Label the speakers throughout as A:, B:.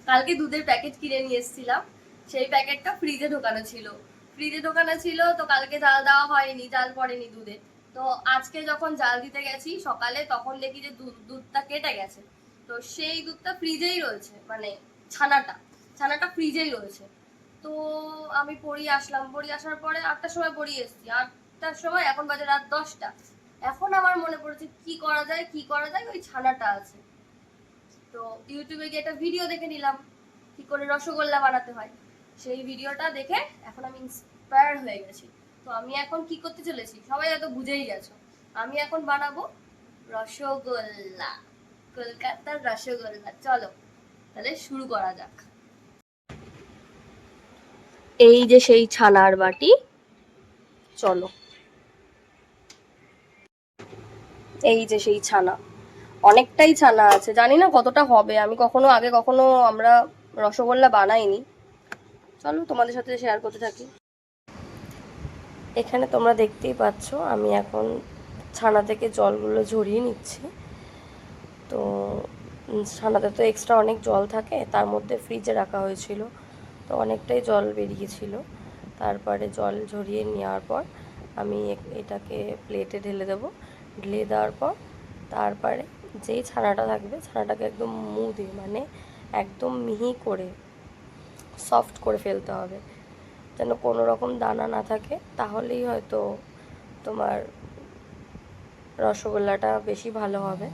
A: কালকে দুধের প্যাকেট কিনে নিয়ে এসেছিলাম, সেই প্যাকেটটা ফ্রিজে ঢোকানো ছিল। তো কালকে জাল দেওয়া হয়নি, জাল পড়েনি দুধে। তো আজকে যখন জাল দিতে গেছি সকালে, তখন দেখি যে দুধটা কেটে গেছে। তো সেই দুধটা ফ্রিজেই রয়েছে, মানে ছানাটা ছানাটা ফ্রিজেই রয়েছে। তো আমি পড়িয়ে আসলাম, পড়িয়ে আসার পরে 8টার সময় পড়িয়ে এসেছি, 8টার সময়, এখন বাজে রাত 10টা। এখন আমার মনে পড়েছে কি করা যায়, কি করা যায়, ওই ছানাটা আছে। তো ইউটিউবে গিয়ে একটা ভিডিও দেখে নিলাম কি করে রসগোল্লা বানাতে হয়। সেই ভিডিওটা দেখে এখন আমি ইন্সপায়ার হয়ে গেছি। তো আমি এখন কি করতে চলেছি সবাই হয়তো বুঝেই গেছো, আমি এখন বানাবো রসগোল্লা, কলকাতার রসগোল্লা। চলো তাহলে শুরু করা যাক। এই যে সেই ছানার বাটি, চলো। এই যে সেই ছানা, অনেকটাই ছানা আছে, জানি না কতটা হবে, আমি কখনো আমরা রসগোল্লা বানাইনি। চলো তোমাদের সাথে শেয়ার করতে থাকি। এখানে তোমরা দেখতেই পাচ্ছ আমি এখন ছানা থেকে জলগুলো ঝরিয়ে নিচ্ছি। তো ছানাতে তো এক্সট্রা অনেক জল থাকে, তার মধ্যে ফ্রিজে রাখা হয়েছিল, তো অনেকটাই জল বেরিয়েছিল। তারপরে জল ঝরিয়ে নেওয়ার পর আমি এটাকে প্লেটে ঢেলে দেবো। ঢেলে দেওয়ার পর তারপরে যেই ছানাটা থাকবে, ছানাটাকে একদম মুদে, মানে একদম মিহি করে সফট করে ফেলতে হবে, যেন কোনো রকম দানা না থাকে, তাহলেই হয়তো তোমার রসগোল্লাটা বেশি ভালো হবে।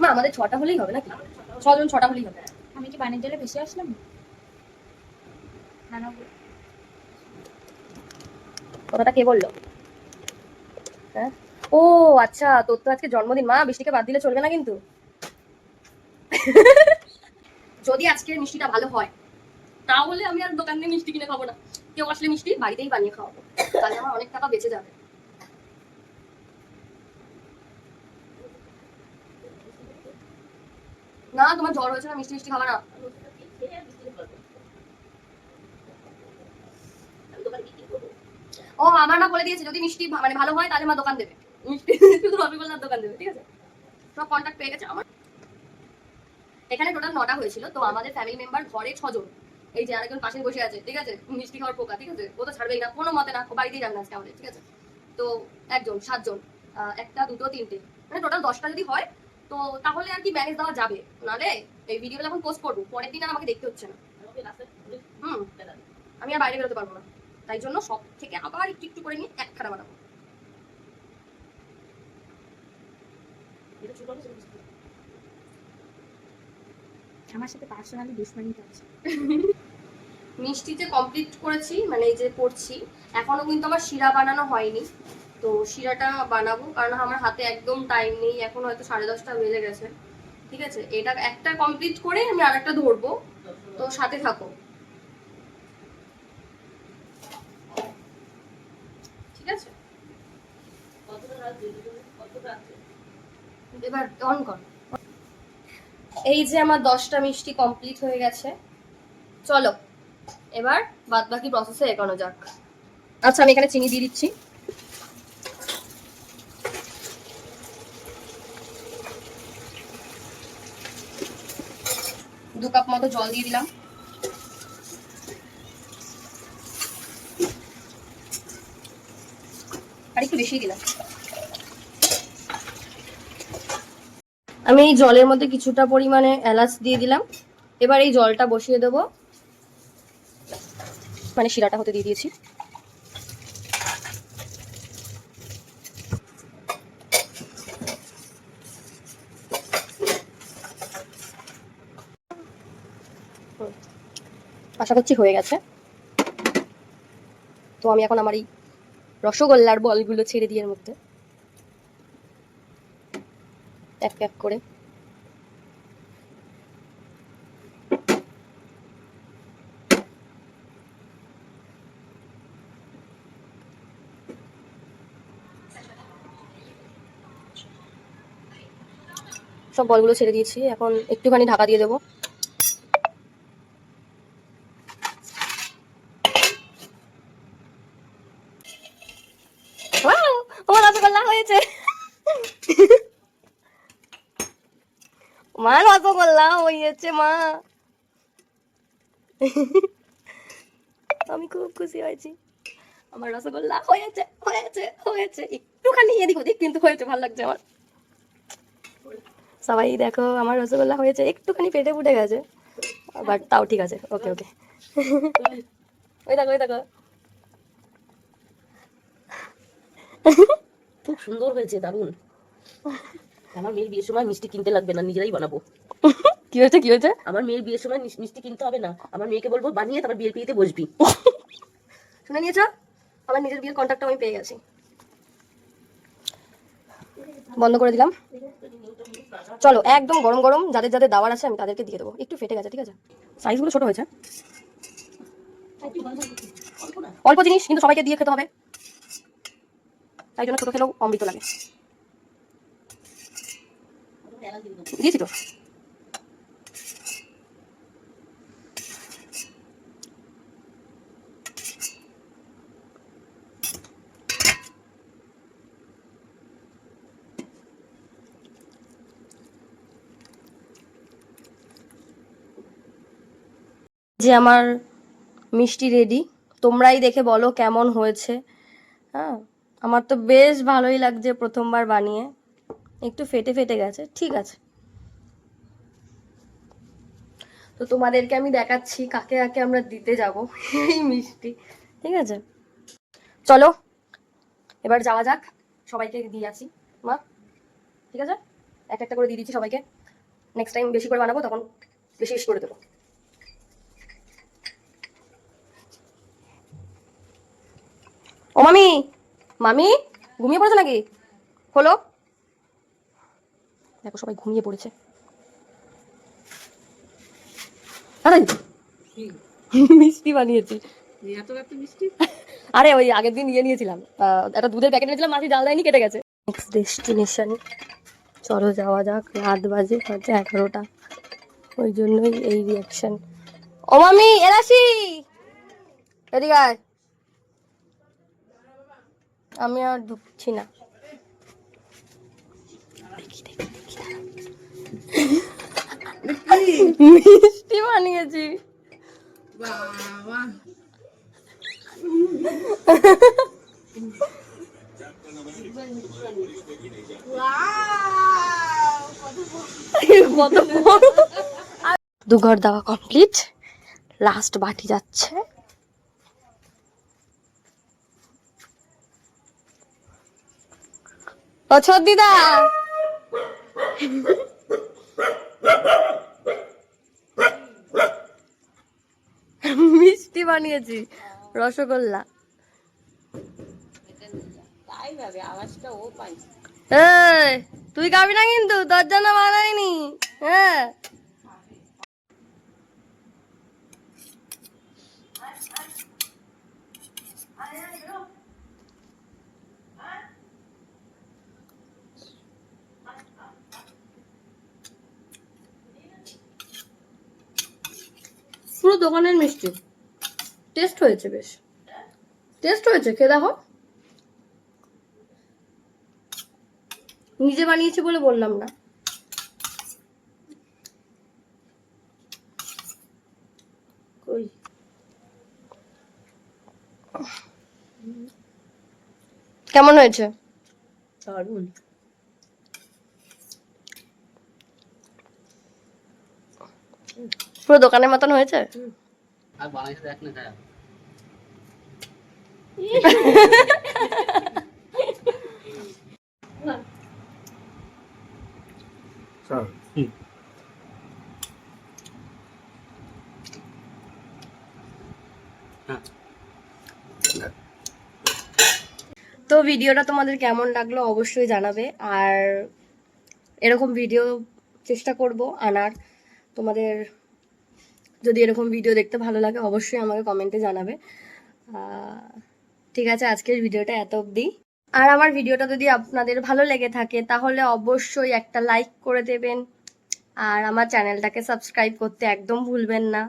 A: মা আমাদের 6টা হলেই হবে নাকি? 6 জন 6টা হলেই হবে।
B: আমি কি পানির জলে ভেসে আসলাম? না না,
A: কথাটা কে বললো? হ্যাঁ, ও আচ্ছা, তোর তো আজকে জন্মদিন। মা, বৃষ্টিকে বাদ দিলে চলবে না কিন্তু। যদি আজকের মিষ্টিটা ভালো হয় তাহলে আমি আর দোকান থেকে মিষ্টি কিনে খাবো না, কেউ আসলে মিষ্টি বাড়িতেই বানিয়ে খাওয়াবো, তাহলে আমার অনেক টাকা বেঁচে যাবে। না, তোমার জ্বর হয়েছে না, মিষ্টি মিষ্টি খাবা না। ও আমার মা বলে দিয়েছে যদি মিষ্টি মানে ভালো হয় তাহলে মা দোকান দেবে, মিষ্টি শুধু রসগোল্লার দোকান দেবে, ঠিক আছে? সব কন্ট্যাক্ট পেয়ে গেছে আমার। এখানে টোটাল 9টা হয়েছিল, তো আমাদের ফ্যামিলি মেম্বার ঘরে 6 জন। এই যে আরেকজন পাশে বসে আছে, ঠিক আছে, মিষ্টি খাওয়ার পোকা, ঠিক আছে, ও তো ছাড়বেই না কোনো মতে, না বাড়িতেই রান্না আজকে আমাদের, ঠিক আছে? তো একজন 7 জন, একটা দুটো তিনটে, মানে টোটাল 10টা যদি হয় তো তাহলে আর কি ম্যানেজ দেওয়া যাবে। নাহলে এই ভিডিওটা যখন পোস্ট করবো পরের দিন আর আমাকে দেখতে হচ্ছে না। হুম, আমি আর বাইরে বেরোতে পারবো না, তাই জন্য সব থেকে আবার একটু একটু করে নিয়ে একখানা বানাবো।
B: আমার সাথে পার্সোনালি দুশ্মনী করছে।
A: মিষ্টিতে কমপ্লিট করেছি, মানে এই যে করছি, এখনো কিন্তু আমার শিরা বানানো হয়নি। তো শিরাটা বানাবো, কারণ আমার হাতে একদম টাইম নেই, এখন হয়তো 10:30 বেজে গেছে, ঠিক আছে? এটা একটা কমপ্লিট করে আমি আরেকটা ধরবো, তো সাথে থাকো, ঠিক আছে? এবার অন কর। এই যে আমার 10টা মিষ্টি কমপ্লিট হয়ে গেছে, চলো এবার বাদ বাকি প্রসেসে এগোনো যাক। আচ্ছা, আমি এখানে চিনি দিয়ে দিচ্ছি। 2 কাপ মতো জল দিয়ে দিলাম। আর একটু বেশি দিলাম। আমি এই জলের মধ্যে কিছুটা পরিমাণে এলাচ দিয়ে দিলাম। এবার এই জলটা বসিয়ে দেবো, মানে শিরাটা হতে দিয়ে দিয়েছি। আশা করছি হয়ে গেছে। তো আমি এখন আমার এই রসগোল্লার বলগুলো ছেড়ে দিয়ে এর মধ্যে এক এক করে। সব বলগুলো ছেড়ে দিয়েছি, এখন একটুখানি ঢাকা দিয়ে দেবো। রসগোল্লা হয়েছে মা, আমি খুব খুশি হয়েছি, আমার রসগোল্লা হয়েছে হয়েছে হয়েছে, একটুখানি এদিক ওদিক কিন্তু হয়েছে, ভালো লাগছে আমার। সবাই দেখো আমার রসগোল্লা হয়েছে, একটুখানি পেটে ফুটে গেছে, বাট তাও ঠিক আছে, ওকে ওকে। ওই দেখো ওই দেখো,
C: খুব সুন্দর হয়েছে, দারুণ। আমার মেয়ের বিয়ের সময় মিষ্টি কিনতে লাগবে না, নিজেরাই বানাবো।
A: কি হয়েছে কি হয়েছে?
C: আমার মেয়ের বিয়ের সময় মিষ্টি কিনতে হবে না, আমার মেয়েকে বলবো বানিয়ে তারপর বিয়ের পিড়িতে বসবি।
A: শুনে নিয়েছো? আমার নিজের বিয়ের কন্ট্যাক্ট আমি পেয়ে গেছি, বন্ধ করে দিলাম। চলো একদম গরম গরম যাদের যাদের দাওয়ার আছে আমি তাদেরকে দিয়ে দেবো। একটু ফেটে গেছে, ঠিক আছে, সাইজগুলো ছোট হয়েছে, অল্প জিনিস কিন্তু সবাইকে দিয়ে খেতে হবে, তাই জন্য ছোট খেলেও অমৃত লাগে। দিয়েছি তো। যে আমার মিষ্টি রেডি, তোমরাই দেখে বলো কেমন হয়েছে। হ্যাঁ, আমার তো বেশ ভালোই লাগছে, প্রথমবার বানিয়ে। একটু ফেটে ফেটে গেছে, ঠিক আছে। তো তোমাদেরকে আমি দেখাচ্ছি কাকে কাকে আমরা দিতে যাব এই মিষ্টি, ঠিক আছে। চলো এবার যাওয়া যাক, সবাইকে দিয়ে আসি মা, ঠিক আছে। একটা একটা করে দিয়ে দিচ্ছি সবাইকে, নেক্সট টাইম বেশি করে বানাবো তখন বেশি বেশি করে দেবো। ও মামি, মামি ঘুমিয়ে পড়েছে নাকি? হলো, দেখো সবাই ঘুমিয়ে পড়েছে। আরে মিষ্টি বানিয়েছি, আরে ওই আগের দিন ইয়ে নিয়েছিলাম, একটা দুধের প্যাকেট নিয়েছিলাম, মাছি জাল দেয়নি, কেটে গেছে। নেক্সট ডেস্টিনেশন, চলো যাওয়া যাক। রাত বাজে হচ্ছে 11টা, ওই জন্যই এই রিয়াকশন। ও মামি এলাসি, এদিকে আয়, আমি আর ঢুকছি না। মিষ্টি বানিয়েছি, দু ঘর দেওয়া কমপ্লিট, লাস্ট বাটি যাচ্ছে। ও দিদা, মিষ্টি বানিয়েছি, রসগোল্লা। এই, তুই খাবি না কিন্তু, তোর জন্য বানাইনি। হ্যাঁ, পুরো দোকানের মিষ্টি, টেস্ট হয়েছে, বেশ টেস্ট হয়েছে, খেয়ে দেখো। নিজে বানিয়েছি বলে বললাম না। কই কেমন হয়েছে?
C: দারুণ।
A: পুরো দোকানের মতন হয়েছে।
C: আর বানাইতে দেখ না খায়।
A: তো ভিডিওটা তোমাদের কেমন লাগলো অবশ্যই জানাবে, আর এরকম ভিডিও চেষ্টা করব আনার। তোমাদের যদি এরকম ভিডিও দেখতে ভালো লাগে অবশ্যই আমাকে কমেন্টে জানাবে। ঠিক আছে, আজকের ভিডিওটা এত অবধি। আর আমার ভিডিওটা যদি আপনাদের ভালো লেগে থাকে তাহলে অবশ্যই একটা লাইক করে দেবেন, আর আমার চ্যানেলটাকে সাবস্ক্রাইব করতে একদম ভুলবেন না।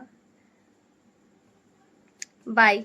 A: বাই।